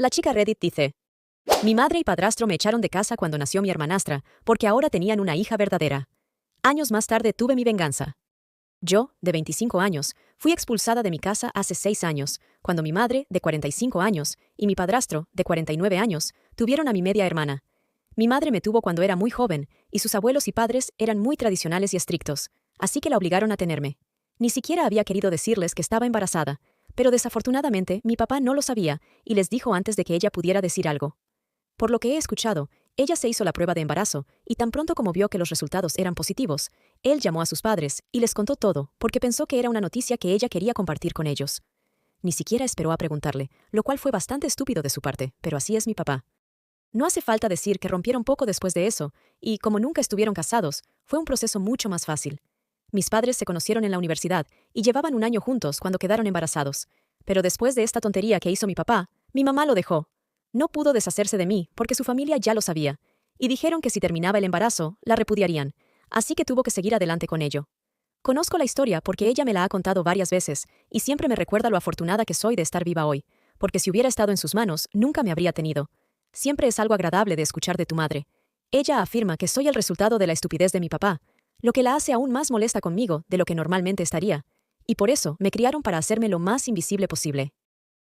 La chica Reddit dice: mi madre y padrastro me echaron de casa cuando nació mi hermanastra, porque ahora tenían una hija verdadera. Años más tarde tuve mi venganza. Yo, de 25 años, fui expulsada de mi casa hace 6 años, cuando mi madre, de 45 años, y mi padrastro, de 49 años, tuvieron a mi media hermana. Mi madre me tuvo cuando era muy joven, y sus abuelos y padres eran muy tradicionales y estrictos, así que la obligaron a tenerme. Ni siquiera había querido decirles que estaba embarazada, pero desafortunadamente mi papá no lo sabía y les dijo antes de que ella pudiera decir algo. Por lo que he escuchado, ella se hizo la prueba de embarazo, y tan pronto como vio que los resultados eran positivos, él llamó a sus padres y les contó todo, porque pensó que era una noticia que ella quería compartir con ellos. Ni siquiera esperó a preguntarle, lo cual fue bastante estúpido de su parte, pero así es mi papá. No hace falta decir que rompieron poco después de eso, y como nunca estuvieron casados, fue un proceso mucho más fácil. Mis padres se conocieron en la universidad y llevaban un año juntos cuando quedaron embarazados. Pero después de esta tontería que hizo mi papá, mi mamá lo dejó. No pudo deshacerse de mí porque su familia ya lo sabía, y dijeron que si terminaba el embarazo, la repudiarían, así que tuvo que seguir adelante con ello. Conozco la historia porque ella me la ha contado varias veces, y siempre me recuerda lo afortunada que soy de estar viva hoy, porque si hubiera estado en sus manos, nunca me habría tenido. Siempre es algo agradable de escuchar de tu madre. Ella afirma que soy el resultado de la estupidez de mi papá, lo que la hace aún más molesta conmigo de lo que normalmente estaría, y por eso me criaron para hacerme lo más invisible posible.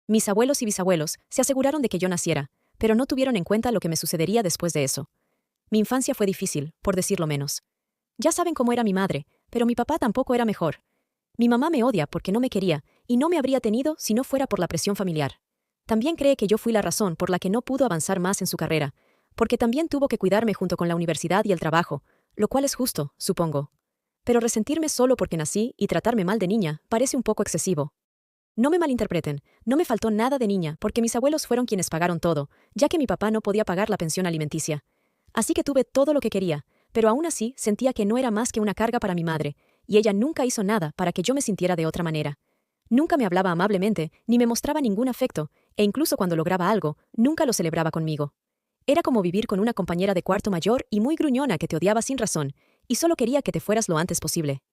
Mis abuelos y bisabuelos se aseguraron de que yo naciera, pero no tuvieron en cuenta lo que me sucedería después de eso. Mi infancia fue difícil, por decirlo menos. Ya saben cómo era mi madre, pero mi papá tampoco era mejor. Mi mamá me odia porque no me quería, y no me habría tenido si no fuera por la presión familiar. También cree que yo fui la razón por la que no pudo avanzar más en su carrera, porque también tuvo que cuidarme junto con la universidad y el trabajo, lo cual es justo, supongo. Pero resentirme solo porque nací y tratarme mal de niña parece un poco excesivo. No me malinterpreten, no me faltó nada de niña porque mis abuelos fueron quienes pagaron todo, ya que mi papá no podía pagar la pensión alimenticia. Así que tuve todo lo que quería, pero aún así sentía que no era más que una carga para mi madre, y ella nunca hizo nada para que yo me sintiera de otra manera. Nunca me hablaba amablemente, ni me mostraba ningún afecto, e incluso cuando lograba algo, nunca lo celebraba conmigo. Era como vivir con una compañera de cuarto mayor y muy gruñona que te odiaba sin razón, y solo quería que te fueras lo antes posible.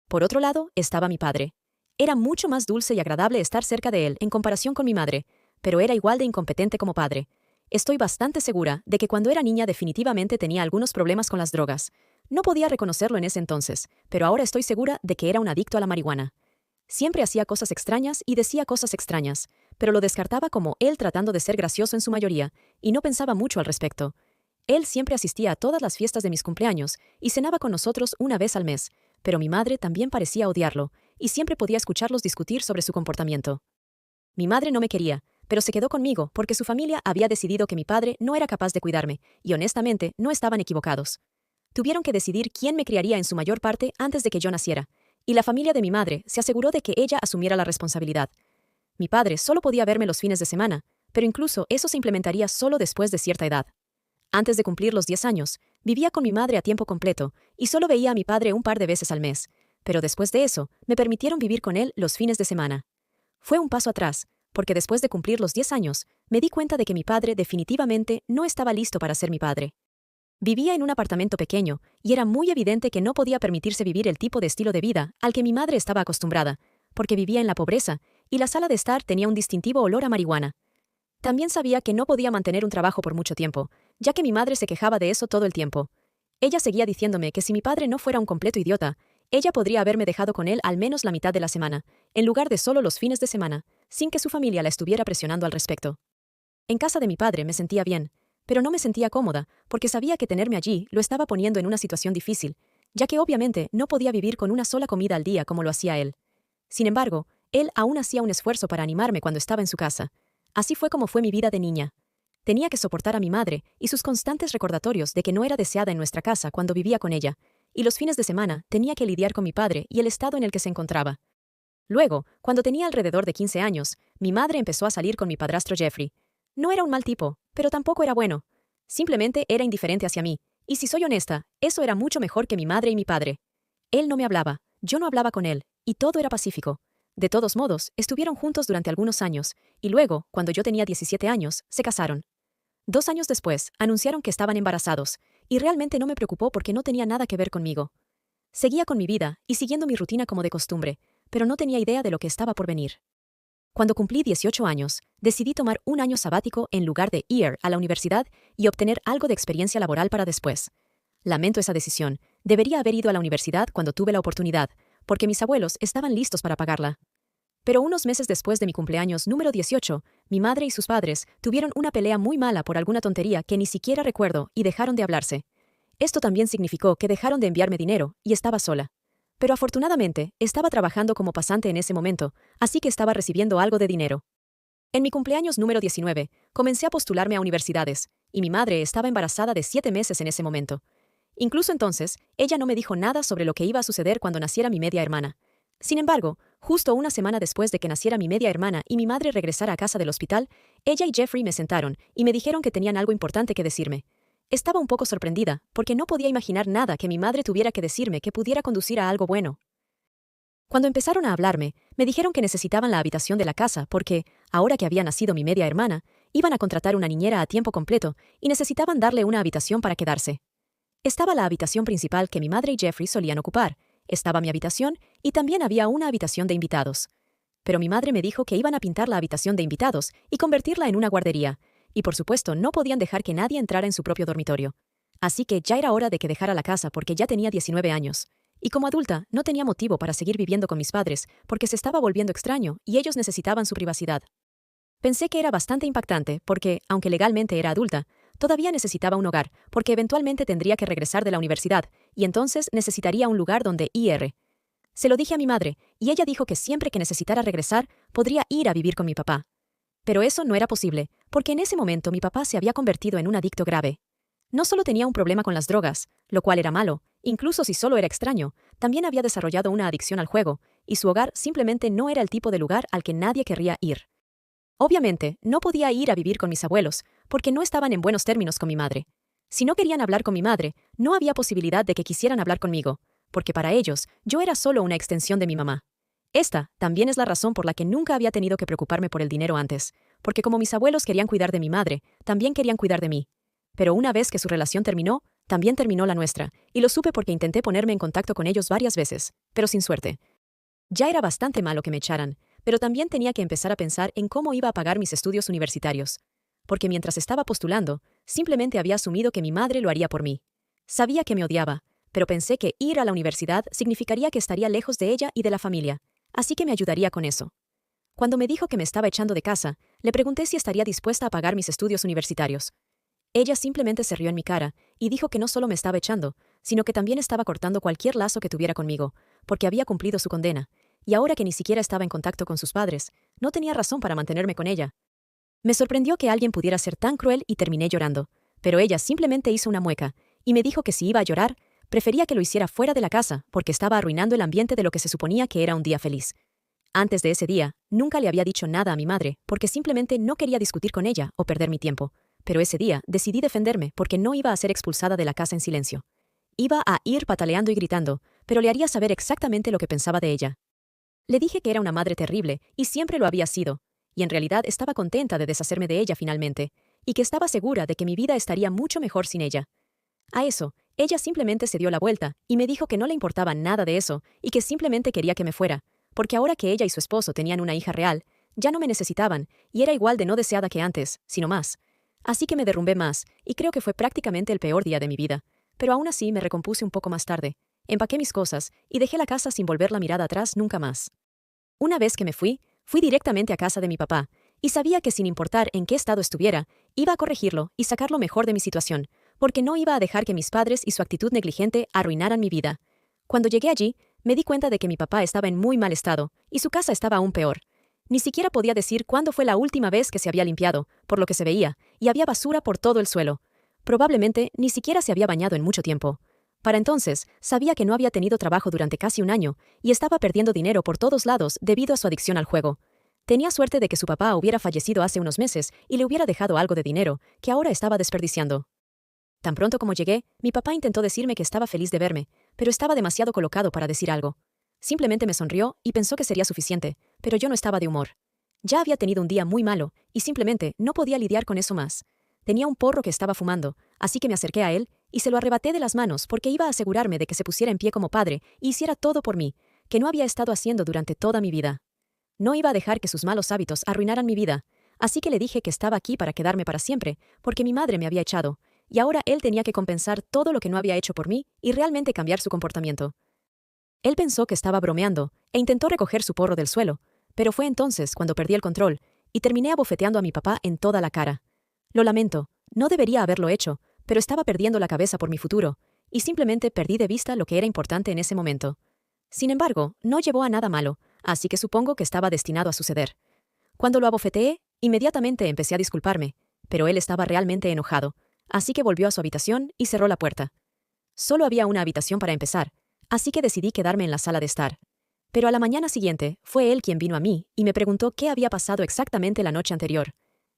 Por otro lado, estaba mi padre. Era mucho más dulce y agradable estar cerca de él en comparación con mi madre, pero era igual de incompetente como padre. Estoy bastante segura de que cuando era niña definitivamente tenía algunos problemas con las drogas. No podía reconocerlo en ese entonces, pero ahora estoy segura de que era un adicto a la marihuana. Siempre hacía cosas extrañas y decía cosas extrañas, pero lo descartaba como él tratando de ser gracioso en su mayoría, y no pensaba mucho al respecto. Él siempre asistía a todas las fiestas de mis cumpleaños y cenaba con nosotros una vez al mes, pero mi madre también parecía odiarlo, y siempre podía escucharlos discutir sobre su comportamiento. Mi madre no me quería, pero se quedó conmigo porque su familia había decidido que mi padre no era capaz de cuidarme, y honestamente no estaban equivocados. Tuvieron que decidir quién me criaría en su mayor parte antes de que yo naciera, y la familia de mi madre se aseguró de que ella asumiera la responsabilidad. Mi padre solo podía verme los fines de semana, pero incluso eso se implementaría solo después de cierta edad. Antes de cumplir los 10 años, vivía con mi madre a tiempo completo, y solo veía a mi padre un par de veces al mes, pero después de eso, me permitieron vivir con él los fines de semana. Fue un paso atrás, porque después de cumplir los 10 años, me di cuenta de que mi padre definitivamente no estaba listo para ser mi padre. Vivía en un apartamento pequeño, y era muy evidente que no podía permitirse vivir el tipo de estilo de vida al que mi madre estaba acostumbrada, porque vivía en la pobreza, y la sala de estar tenía un distintivo olor a marihuana. También sabía que no podía mantener un trabajo por mucho tiempo, ya que mi madre se quejaba de eso todo el tiempo. Ella seguía diciéndome que si mi padre no fuera un completo idiota, ella podría haberme dejado con él al menos la mitad de la semana, en lugar de solo los fines de semana, sin que su familia la estuviera presionando al respecto. En casa de mi padre me sentía bien, pero no me sentía cómoda, porque sabía que tenerme allí lo estaba poniendo en una situación difícil, ya que obviamente no podía vivir con una sola comida al día como lo hacía él. Sin embargo, él aún hacía un esfuerzo para animarme cuando estaba en su casa. Así fue como fue mi vida de niña. Tenía que soportar a mi madre y sus constantes recordatorios de que no era deseada en nuestra casa cuando vivía con ella, y los fines de semana tenía que lidiar con mi padre y el estado en el que se encontraba. Luego, cuando tenía alrededor de 15 años, mi madre empezó a salir con mi padrastro Jeffrey. No era un mal tipo, pero tampoco era bueno. Simplemente era indiferente hacia mí, y si soy honesta, eso era mucho mejor que mi madre y mi padre. Él no me hablaba, yo no hablaba con él, y todo era pacífico. De todos modos, estuvieron juntos durante algunos años, y luego, cuando yo tenía 17 años, se casaron. 2 años después, anunciaron que estaban embarazados, y realmente no me preocupó porque no tenía nada que ver conmigo. Seguía con mi vida y siguiendo mi rutina como de costumbre, pero no tenía idea de lo que estaba por venir. Cuando cumplí 18 años, decidí tomar un año sabático en lugar de ir a la universidad y obtener algo de experiencia laboral para después. Lamento esa decisión. Debería haber ido a la universidad cuando tuve la oportunidad, porque mis abuelos estaban listos para pagarla. Pero unos meses después de mi cumpleaños número 18, mi madre y sus padres tuvieron una pelea muy mala por alguna tontería que ni siquiera recuerdo y dejaron de hablarse. Esto también significó que dejaron de enviarme dinero y estaba sola. Pero afortunadamente, estaba trabajando como pasante en ese momento, así que estaba recibiendo algo de dinero. En mi cumpleaños número 19, comencé a postularme a universidades, y mi madre estaba embarazada de 7 meses en ese momento. Incluso entonces, ella no me dijo nada sobre lo que iba a suceder cuando naciera mi media hermana. Sin embargo, justo una semana después de que naciera mi media hermana y mi madre regresara a casa del hospital, ella y Jeffrey me sentaron y me dijeron que tenían algo importante que decirme. Estaba un poco sorprendida, porque no podía imaginar nada que mi madre tuviera que decirme que pudiera conducir a algo bueno. Cuando empezaron a hablarme, me dijeron que necesitaban la habitación de la casa porque, ahora que había nacido mi media hermana, iban a contratar una niñera a tiempo completo y necesitaban darle una habitación para quedarse. Estaba la habitación principal que mi madre y Jeffrey solían ocupar, estaba mi habitación y también había una habitación de invitados. Pero mi madre me dijo que iban a pintar la habitación de invitados y convertirla en una guardería, y por supuesto no podían dejar que nadie entrara en su propio dormitorio. Así que ya era hora de que dejara la casa porque ya tenía 19 años. Y como adulta, no tenía motivo para seguir viviendo con mis padres porque se estaba volviendo extraño y ellos necesitaban su privacidad. Pensé que era bastante impactante porque, aunque legalmente era adulta, todavía necesitaba un hogar porque eventualmente tendría que regresar de la universidad y entonces necesitaría un lugar donde ir. Se lo dije a mi madre y ella dijo que siempre que necesitara regresar, podría ir a vivir con mi papá. Pero eso no era posible, porque en ese momento mi papá se había convertido en un adicto grave. No solo tenía un problema con las drogas, lo cual era malo, incluso si solo era extraño, también había desarrollado una adicción al juego, y su hogar simplemente no era el tipo de lugar al que nadie querría ir. Obviamente, no podía ir a vivir con mis abuelos, porque no estaban en buenos términos con mi madre. Si no querían hablar con mi madre, no había posibilidad de que quisieran hablar conmigo, porque para ellos yo era solo una extensión de mi mamá. Esta también es la razón por la que nunca había tenido que preocuparme por el dinero antes, porque como mis abuelos querían cuidar de mi madre, también querían cuidar de mí. Pero una vez que su relación terminó, también terminó la nuestra, y lo supe porque intenté ponerme en contacto con ellos varias veces, pero sin suerte. Ya era bastante malo que me echaran, pero también tenía que empezar a pensar en cómo iba a pagar mis estudios universitarios, porque mientras estaba postulando, simplemente había asumido que mi madre lo haría por mí. Sabía que me odiaba, pero pensé que ir a la universidad significaría que estaría lejos de ella y de la familia, así que me ayudaría con eso. Cuando me dijo que me estaba echando de casa, le pregunté si estaría dispuesta a pagar mis estudios universitarios. Ella simplemente se rió en mi cara y dijo que no solo me estaba echando, sino que también estaba cortando cualquier lazo que tuviera conmigo, porque había cumplido su condena, y ahora que ni siquiera estaba en contacto con sus padres, no tenía razón para mantenerme con ella. Me sorprendió que alguien pudiera ser tan cruel y terminé llorando, pero ella simplemente hizo una mueca y me dijo que si iba a llorar, prefería que lo hiciera fuera de la casa porque estaba arruinando el ambiente de lo que se suponía que era un día feliz. Antes de ese día, nunca le había dicho nada a mi madre porque simplemente no quería discutir con ella o perder mi tiempo, pero ese día decidí defenderme porque no iba a ser expulsada de la casa en silencio. Iba a ir pataleando y gritando, pero le haría saber exactamente lo que pensaba de ella. Le dije que era una madre terrible y siempre lo había sido, y en realidad estaba contenta de deshacerme de ella finalmente, y que estaba segura de que mi vida estaría mucho mejor sin ella. A eso, ella simplemente se dio la vuelta y me dijo que no le importaba nada de eso y que simplemente quería que me fuera, porque ahora que ella y su esposo tenían una hija real, ya no me necesitaban y era igual de no deseada que antes, sino más. Así que me derrumbé más, y creo que fue prácticamente el peor día de mi vida, pero aún así me recompuse un poco más tarde, empaqué mis cosas y dejé la casa sin volver la mirada atrás nunca más. Una vez que me fui directamente a casa de mi papá, y sabía que sin importar en qué estado estuviera, iba a corregirlo y sacar lo mejor de mi situación, porque no iba a dejar que mis padres y su actitud negligente arruinaran mi vida. Cuando llegué allí, me di cuenta de que mi papá estaba en muy mal estado, y su casa estaba aún peor. Ni siquiera podía decir cuándo fue la última vez que se había limpiado, por lo que se veía, y había basura por todo el suelo. Probablemente ni siquiera se había bañado en mucho tiempo. Para entonces, sabía que no había tenido trabajo durante casi un año, y estaba perdiendo dinero por todos lados debido a su adicción al juego. Tenía suerte de que su papá hubiera fallecido hace unos meses y le hubiera dejado algo de dinero, que ahora estaba desperdiciando. Tan pronto como llegué, mi papá intentó decirme que estaba feliz de verme, pero estaba demasiado colocado para decir algo. Simplemente me sonrió y pensó que sería suficiente, pero yo no estaba de humor. Ya había tenido un día muy malo, y simplemente no podía lidiar con eso más. Tenía un porro que estaba fumando, así que me acerqué a él y se lo arrebaté de las manos porque iba a asegurarme de que se pusiera en pie como padre y hiciera todo por mí, que no había estado haciendo durante toda mi vida. No iba a dejar que sus malos hábitos arruinaran mi vida, así que le dije que estaba aquí para quedarme para siempre, porque mi madre me había echado, y ahora él tenía que compensar todo lo que no había hecho por mí y realmente cambiar su comportamiento. Él pensó que estaba bromeando e intentó recoger su porro del suelo, pero fue entonces cuando perdí el control y terminé abofeteando a mi papá en toda la cara. Lo lamento, no debería haberlo hecho, pero estaba perdiendo la cabeza por mi futuro, y simplemente perdí de vista lo que era importante en ese momento. Sin embargo, no llevó a nada malo, así que supongo que estaba destinado a suceder. Cuando lo abofeteé, inmediatamente empecé a disculparme, pero él estaba realmente enojado, así que volvió a su habitación y cerró la puerta. Solo había una habitación para empezar, así que decidí quedarme en la sala de estar. Pero a la mañana siguiente, fue él quien vino a mí y me preguntó qué había pasado exactamente la noche anterior.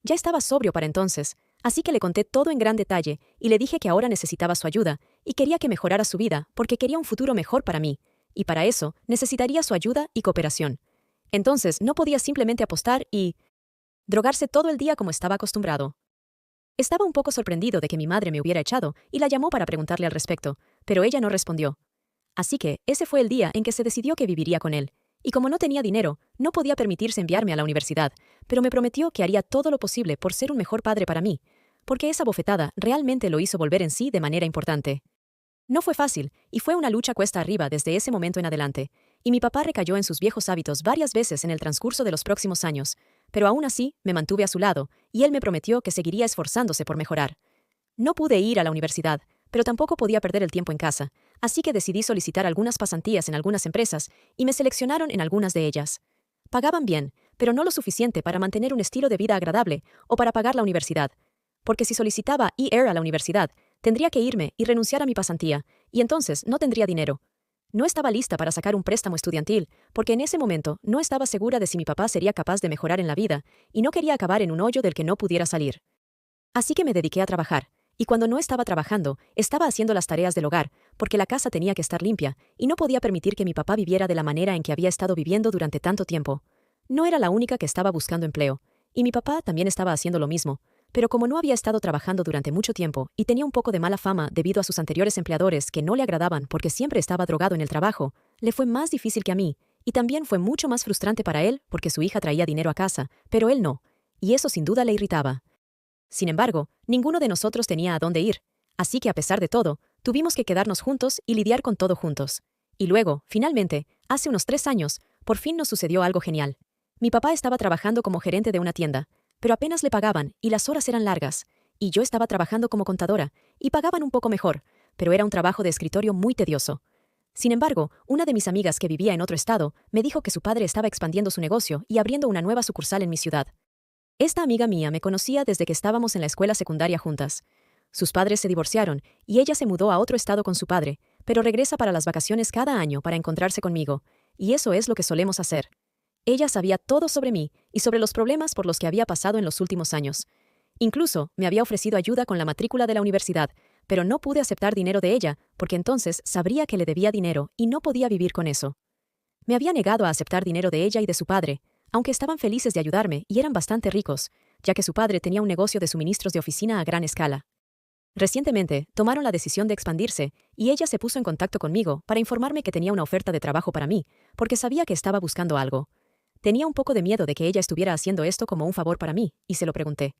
Ya estaba sobrio para entonces, así que le conté todo en gran detalle y le dije que ahora necesitaba su ayuda y quería que mejorara su vida porque quería un futuro mejor para mí, y para eso necesitaría su ayuda y cooperación. Entonces no podía simplemente apostar y drogarse todo el día como estaba acostumbrado. Estaba un poco sorprendido de que mi madre me hubiera echado y la llamó para preguntarle al respecto, pero ella no respondió. Así que ese fue el día en que se decidió que viviría con él, y como no tenía dinero, no podía permitirse enviarme a la universidad, pero me prometió que haría todo lo posible por ser un mejor padre para mí, porque esa bofetada realmente lo hizo volver en sí de manera importante. No fue fácil, y fue una lucha cuesta arriba desde ese momento en adelante, y mi papá recayó en sus viejos hábitos varias veces en el transcurso de los próximos años, pero aún así me mantuve a su lado, y él me prometió que seguiría esforzándose por mejorar. No pude ir a la universidad, pero tampoco podía perder el tiempo en casa, así que decidí solicitar algunas pasantías en algunas empresas y me seleccionaron en algunas de ellas. Pagaban bien, pero no lo suficiente para mantener un estilo de vida agradable o para pagar la universidad, porque si solicitaba ER a la universidad, tendría que irme y renunciar a mi pasantía, y entonces no tendría dinero. No estaba lista para sacar un préstamo estudiantil, porque en ese momento no estaba segura de si mi papá sería capaz de mejorar en la vida, y no quería acabar en un hoyo del que no pudiera salir. Así que me dediqué a trabajar, y cuando no estaba trabajando, estaba haciendo las tareas del hogar, porque la casa tenía que estar limpia, y no podía permitir que mi papá viviera de la manera en que había estado viviendo durante tanto tiempo. No era la única que estaba buscando empleo, y mi papá también estaba haciendo lo mismo, pero como no había estado trabajando durante mucho tiempo y tenía un poco de mala fama debido a sus anteriores empleadores que no le agradaban porque siempre estaba drogado en el trabajo, le fue más difícil que a mí, y también fue mucho más frustrante para él porque su hija traía dinero a casa, pero él no, y eso sin duda le irritaba. Sin embargo, ninguno de nosotros tenía a dónde ir, así que a pesar de todo, tuvimos que quedarnos juntos y lidiar con todo juntos. Y luego, finalmente, hace unos 3 años, por fin nos sucedió algo genial. Mi papá estaba trabajando como gerente de una tienda, pero apenas le pagaban y las horas eran largas, y yo estaba trabajando como contadora, y pagaban un poco mejor, pero era un trabajo de escritorio muy tedioso. Sin embargo, una de mis amigas que vivía en otro estado me dijo que su padre estaba expandiendo su negocio y abriendo una nueva sucursal en mi ciudad. Esta amiga mía me conocía desde que estábamos en la escuela secundaria juntas. Sus padres se divorciaron y ella se mudó a otro estado con su padre, pero regresa para las vacaciones cada año para encontrarse conmigo, y eso es lo que solemos hacer. Ella sabía todo sobre mí y sobre los problemas por los que había pasado en los últimos años. Incluso me había ofrecido ayuda con la matrícula de la universidad, pero no pude aceptar dinero de ella porque entonces sabría que le debía dinero y no podía vivir con eso. Me había negado a aceptar dinero de ella y de su padre, aunque estaban felices de ayudarme y eran bastante ricos, ya que su padre tenía un negocio de suministros de oficina a gran escala. Recientemente, tomaron la decisión de expandirse, y ella se puso en contacto conmigo para informarme que tenía una oferta de trabajo para mí, porque sabía que estaba buscando algo. Tenía un poco de miedo de que ella estuviera haciendo esto como un favor para mí, y se lo pregunté.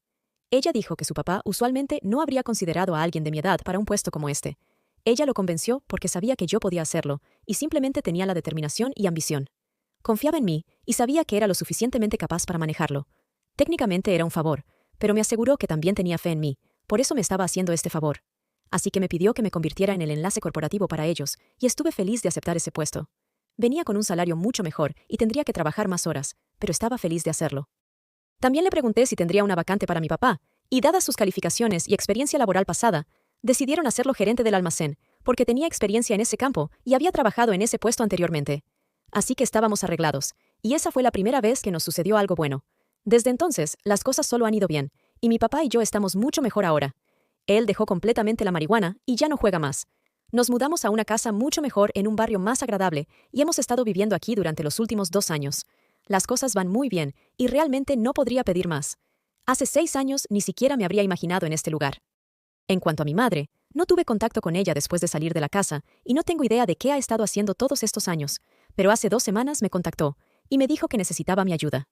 Ella dijo que su papá usualmente no habría considerado a alguien de mi edad para un puesto como este. Ella lo convenció porque sabía que yo podía hacerlo, y simplemente tenía la determinación y ambición. Confiaba en mí, y sabía que era lo suficientemente capaz para manejarlo. Técnicamente era un favor, pero me aseguró que también tenía fe en mí, por eso me estaba haciendo este favor. Así que me pidió que me convirtiera en el enlace corporativo para ellos, y estuve feliz de aceptar ese puesto. Venía con un salario mucho mejor y tendría que trabajar más horas, pero estaba feliz de hacerlo. También le pregunté si tendría una vacante para mi papá, y dadas sus calificaciones y experiencia laboral pasada, decidieron hacerlo gerente del almacén, porque tenía experiencia en ese campo y había trabajado en ese puesto anteriormente. Así que estábamos arreglados, y esa fue la primera vez que nos sucedió algo bueno. Desde entonces, las cosas solo han ido bien, y mi papá y yo estamos mucho mejor ahora. Él dejó completamente la marihuana y ya no juega más. Nos mudamos a una casa mucho mejor en un barrio más agradable y hemos estado viviendo aquí durante los últimos 2 años. Las cosas van muy bien y realmente no podría pedir más. Hace 6 años ni siquiera me habría imaginado en este lugar. En cuanto a mi madre, no tuve contacto con ella después de salir de la casa y no tengo idea de qué ha estado haciendo todos estos años, pero hace 2 semanas me contactó y me dijo que necesitaba mi ayuda.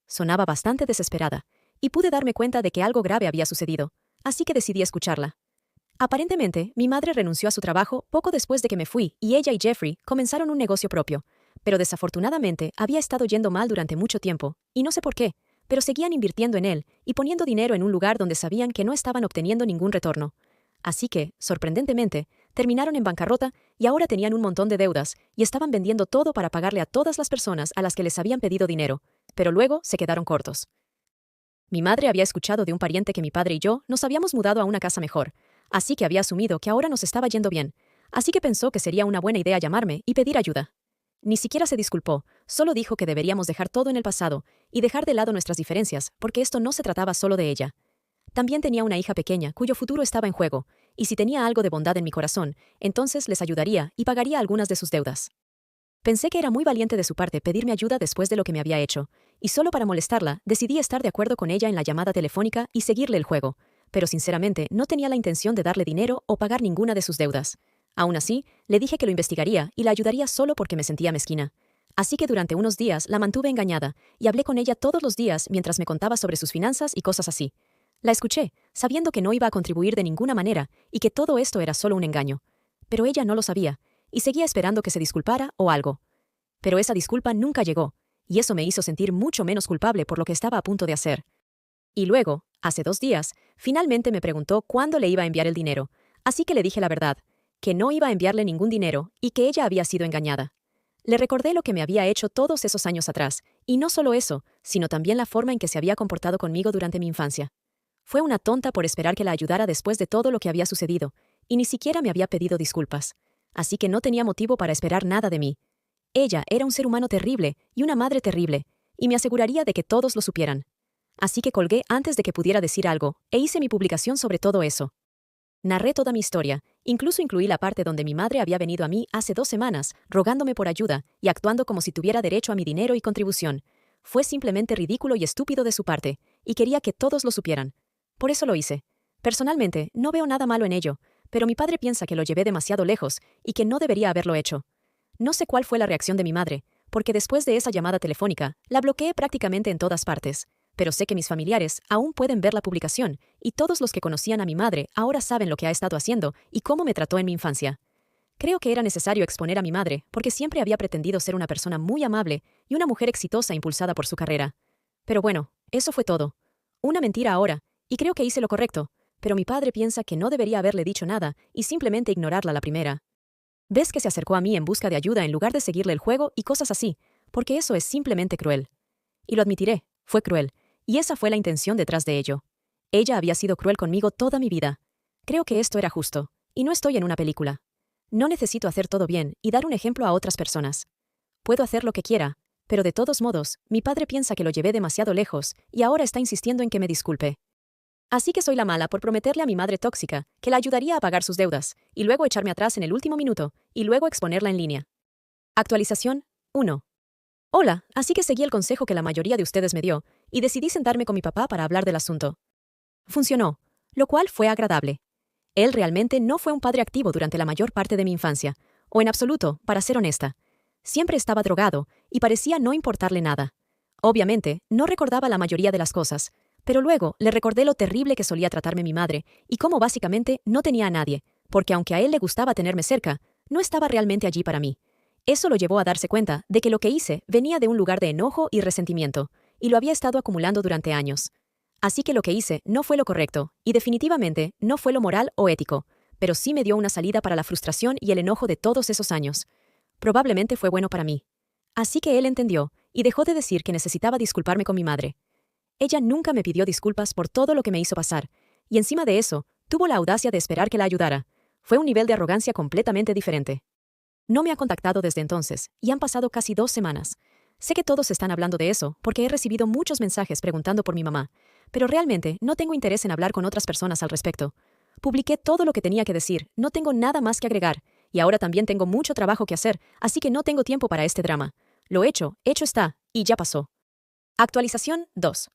Sonaba bastante desesperada, y pude darme cuenta de que algo grave había sucedido, así que decidí escucharla. Aparentemente, mi madre renunció a su trabajo poco después de que me fui y ella y Jeffrey comenzaron un negocio propio, pero desafortunadamente había estado yendo mal durante mucho tiempo, y no sé por qué, pero seguían invirtiendo en él y poniendo dinero en un lugar donde sabían que no estaban obteniendo ningún retorno. Así que, sorprendentemente, terminaron en bancarrota y ahora tenían un montón de deudas y estaban vendiendo todo para pagarle a todas las personas a las que les habían pedido dinero, pero luego se quedaron cortos. Mi madre había escuchado de un pariente que mi padre y yo nos habíamos mudado a una casa mejor, así que había asumido que ahora nos estaba yendo bien, así que pensó que sería una buena idea llamarme y pedir ayuda. Ni siquiera se disculpó, solo dijo que deberíamos dejar todo en el pasado y dejar de lado nuestras diferencias, porque esto no se trataba solo de ella. También tenía una hija pequeña cuyo futuro estaba en juego, y si tenía algo de bondad en mi corazón, entonces les ayudaría y pagaría algunas de sus deudas. Pensé que era muy valiente de su parte pedirme ayuda después de lo que me había hecho, y solo para molestarla, decidí estar de acuerdo con ella en la llamada telefónica y seguirle el juego, pero sinceramente no tenía la intención de darle dinero o pagar ninguna de sus deudas. Aún así, le dije que lo investigaría y la ayudaría solo porque me sentía mezquina. Así que durante unos días la mantuve engañada y hablé con ella todos los días mientras me contaba sobre sus finanzas y cosas así. La escuché, sabiendo que no iba a contribuir de ninguna manera y que todo esto era solo un engaño. Pero ella no lo sabía, y seguía esperando que se disculpara o algo. Pero esa disculpa nunca llegó, y eso me hizo sentir mucho menos culpable por lo que estaba a punto de hacer. Y luego, hace 2 días, finalmente me preguntó cuándo le iba a enviar el dinero, así que le dije la verdad, que no iba a enviarle ningún dinero y que ella había sido engañada. Le recordé lo que me había hecho todos esos años atrás, y no solo eso, sino también la forma en que se había comportado conmigo durante mi infancia. Fue una tonta por esperar que la ayudara después de todo lo que había sucedido, y ni siquiera me había pedido disculpas. Así que no tenía motivo para esperar nada de mí. Ella era un ser humano terrible y una madre terrible, y me aseguraría de que todos lo supieran. Así que colgué antes de que pudiera decir algo, e hice mi publicación sobre todo eso. Narré toda mi historia, incluso incluí la parte donde mi madre había venido a mí hace 2 semanas, rogándome por ayuda y actuando como si tuviera derecho a mi dinero y contribución. Fue simplemente ridículo y estúpido de su parte, y quería que todos lo supieran. Por eso lo hice. Personalmente, no veo nada malo en ello, pero mi padre piensa que lo llevé demasiado lejos y que no debería haberlo hecho. No sé cuál fue la reacción de mi madre, porque después de esa llamada telefónica, la bloqueé prácticamente en todas partes, pero sé que mis familiares aún pueden ver la publicación, y todos los que conocían a mi madre ahora saben lo que ha estado haciendo y cómo me trató en mi infancia. Creo que era necesario exponer a mi madre, porque siempre había pretendido ser una persona muy amable y una mujer exitosa impulsada por su carrera. Pero bueno, eso fue todo. Una mentira ahora, y creo que hice lo correcto, pero mi padre piensa que no debería haberle dicho nada y simplemente ignorarla la primera. Ves que se acercó a mí en busca de ayuda en lugar de seguirle el juego y cosas así, porque eso es simplemente cruel. Y lo admitiré, fue cruel, y esa fue la intención detrás de ello. Ella había sido cruel conmigo toda mi vida. Creo que esto era justo, y no estoy en una película. No necesito hacer todo bien y dar un ejemplo a otras personas. Puedo hacer lo que quiera, pero de todos modos, mi padre piensa que lo llevé demasiado lejos y ahora está insistiendo en que me disculpe. Así que soy la mala por prometerle a mi madre tóxica que la ayudaría a pagar sus deudas, y luego echarme atrás en el último minuto, y luego exponerla en línea. Actualización 1. Hola, así que seguí el consejo que la mayoría de ustedes me dio, y decidí sentarme con mi papá para hablar del asunto. Funcionó, lo cual fue agradable. Él realmente no fue un padre activo durante la mayor parte de mi infancia, o en absoluto, para ser honesta. Siempre estaba drogado, y parecía no importarle nada. Obviamente, no recordaba la mayoría de las cosas, pero luego le recordé lo terrible que solía tratarme mi madre, y cómo básicamente no tenía a nadie, porque aunque a él le gustaba tenerme cerca, no estaba realmente allí para mí. Eso lo llevó a darse cuenta de que lo que hice venía de un lugar de enojo y resentimiento, y lo había estado acumulando durante años. Así que lo que hice no fue lo correcto, y definitivamente no fue lo moral o ético, pero sí me dio una salida para la frustración y el enojo de todos esos años. Probablemente fue bueno para mí. Así que él entendió, y dejó de decir que necesitaba disculparme con mi madre. Ella nunca me pidió disculpas por todo lo que me hizo pasar, y encima de eso, tuvo la audacia de esperar que la ayudara. Fue un nivel de arrogancia completamente diferente. No me ha contactado desde entonces, y han pasado casi 2 semanas. Sé que todos están hablando de eso, porque he recibido muchos mensajes preguntando por mi mamá, pero realmente no tengo interés en hablar con otras personas al respecto. Publiqué todo lo que tenía que decir, no tengo nada más que agregar, y ahora también tengo mucho trabajo que hacer, así que no tengo tiempo para este drama. Lo hecho está, y ya pasó. Actualización 2.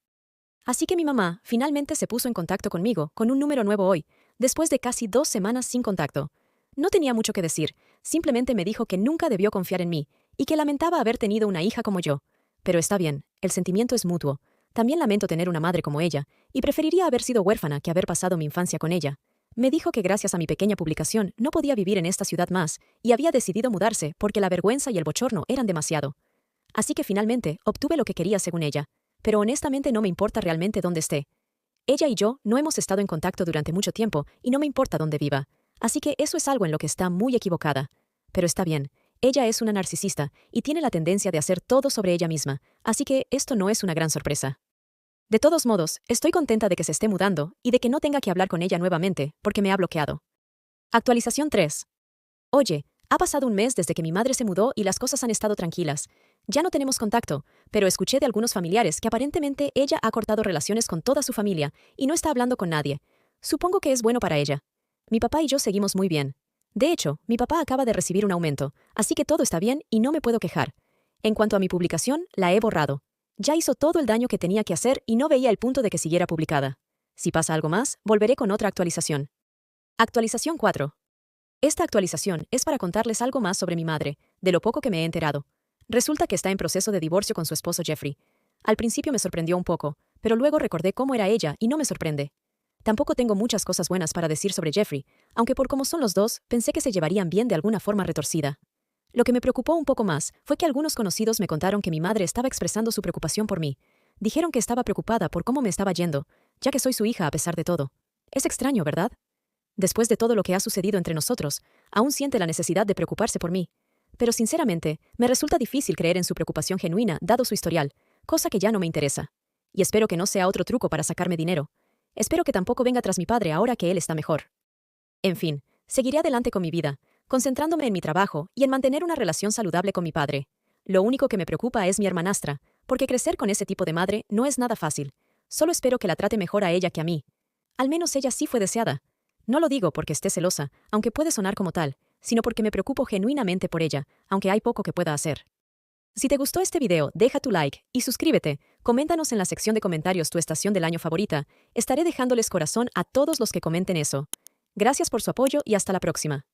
Así que mi mamá finalmente se puso en contacto conmigo con un número nuevo hoy, después de casi 2 semanas sin contacto. No tenía mucho que decir, simplemente me dijo que nunca debió confiar en mí y que lamentaba haber tenido una hija como yo. Pero está bien, el sentimiento es mutuo. También lamento tener una madre como ella, y preferiría haber sido huérfana que haber pasado mi infancia con ella. Me dijo que gracias a mi pequeña publicación no podía vivir en esta ciudad más, y había decidido mudarse porque la vergüenza y el bochorno eran demasiado. Así que finalmente obtuve lo que quería según ella, pero honestamente no me importa realmente dónde esté. Ella y yo no hemos estado en contacto durante mucho tiempo y no me importa dónde viva, así que eso es algo en lo que está muy equivocada. Pero está bien, ella es una narcisista y tiene la tendencia de hacer todo sobre ella misma, así que esto no es una gran sorpresa. De todos modos, estoy contenta de que se esté mudando y de que no tenga que hablar con ella nuevamente, porque me ha bloqueado. Actualización 3. Oye, ha pasado un mes desde que mi madre se mudó y las cosas han estado tranquilas. Ya no tenemos contacto, pero escuché de algunos familiares que aparentemente ella ha cortado relaciones con toda su familia y no está hablando con nadie. Supongo que es bueno para ella. Mi papá y yo seguimos muy bien. De hecho, mi papá acaba de recibir un aumento, así que todo está bien y no me puedo quejar. En cuanto a mi publicación, la he borrado. Ya hizo todo el daño que tenía que hacer y no veía el punto de que siguiera publicada. Si pasa algo más, volveré con otra actualización. Actualización 4. Esta actualización es para contarles algo más sobre mi madre, de lo poco que me he enterado. Resulta que está en proceso de divorcio con su esposo Jeffrey. Al principio me sorprendió un poco, pero luego recordé cómo era ella y no me sorprende. Tampoco tengo muchas cosas buenas para decir sobre Jeffrey, aunque por cómo son los dos, pensé que se llevarían bien de alguna forma retorcida. Lo que me preocupó un poco más fue que algunos conocidos me contaron que mi madre estaba expresando su preocupación por mí. Dijeron que estaba preocupada por cómo me estaba yendo, ya que soy su hija a pesar de todo. Es extraño, ¿verdad? Después de todo lo que ha sucedido entre nosotros, aún siente la necesidad de preocuparse por mí. Pero sinceramente, me resulta difícil creer en su preocupación genuina, dado su historial, cosa que ya no me interesa. Y espero que no sea otro truco para sacarme dinero. Espero que tampoco venga tras mi padre ahora que él está mejor. En fin, seguiré adelante con mi vida, concentrándome en mi trabajo y en mantener una relación saludable con mi padre. Lo único que me preocupa es mi hermanastra, porque crecer con ese tipo de madre no es nada fácil. Solo espero que la trate mejor a ella que a mí. Al menos ella sí fue deseada. No lo digo porque esté celosa, aunque puede sonar como tal, sino porque me preocupo genuinamente por ella, aunque hay poco que pueda hacer. Si te gustó este video, deja tu like y suscríbete. Coméntanos en la sección de comentarios tu estación del año favorita. Estaré dejándoles corazón a todos los que comenten eso. Gracias por su apoyo y hasta la próxima.